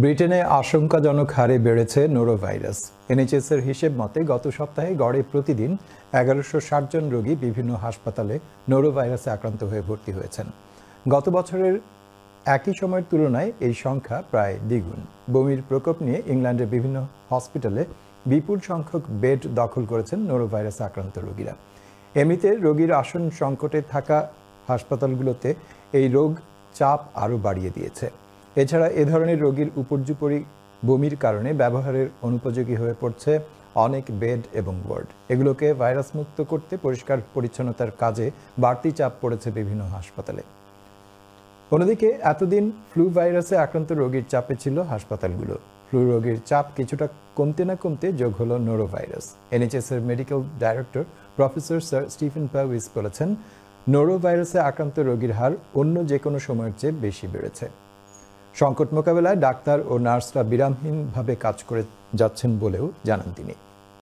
ব্রিটেনে আশঙ্কাজনক হারে বেড়েছে নোরোভাইরাস। এনএইচএসের হিসেব মতে গত সপ্তাহে গড়ে প্রতিদিন ১১৬০ জন রোগী বিভিন্ন হাসপাতালে নোরোভাইরাসে আক্রান্ত হয়ে ভর্তি হয়েছেন। গত বছরের একই সময়ের তুলনায় এই সংখ্যা প্রায় দ্বিগুণ। বমির প্রকোপ নিয়ে ইংল্যান্ডের বিভিন্ন হসপিটালে বিপুল সংখ্যক বেড দখল করেছেন নোরোভাইরাসে আক্রান্ত রোগীরা। এমনিতে রোগীর আসন সংকটে থাকা হাসপাতালগুলোতে এই রোগ চাপ আরও বাড়িয়ে দিয়েছে। এছাড়া এ ধরনের রোগীর উপর্যুপরি বমির কারণে ব্যবহারের অনুপযোগী হয়ে পড়ছে অনেক বেড এবং ওয়ার্ড। এগুলোকে ভাইরাস মুক্ত করতে পরিষ্কার পরিচ্ছন্নতার কাজে বাড়তি চাপ পড়েছে বিভিন্ন হাসপাতালে। অন্যদিকে এতদিন ফ্লু ভাইরাসে আক্রান্ত রোগীর চাপে ছিল হাসপাতালগুলো। ফ্লু রোগীর চাপ কিছুটা কমতে না কমতে যোগ হলো নোরোভাইরাস। এনএইচএসের medical director professor sir Stephen Powis বলেছেন, নোরোভাইরাসে আক্রান্ত রোগীর হার অন্য যে কোনো সময়ের চেয়ে বেশি বেড়েছে। সংকট মোকাবেলায় ডাক্তার ও নার্সরা বিরামহীনভাবে কাজ করে যাচ্ছেন বলেও জানান তিনি।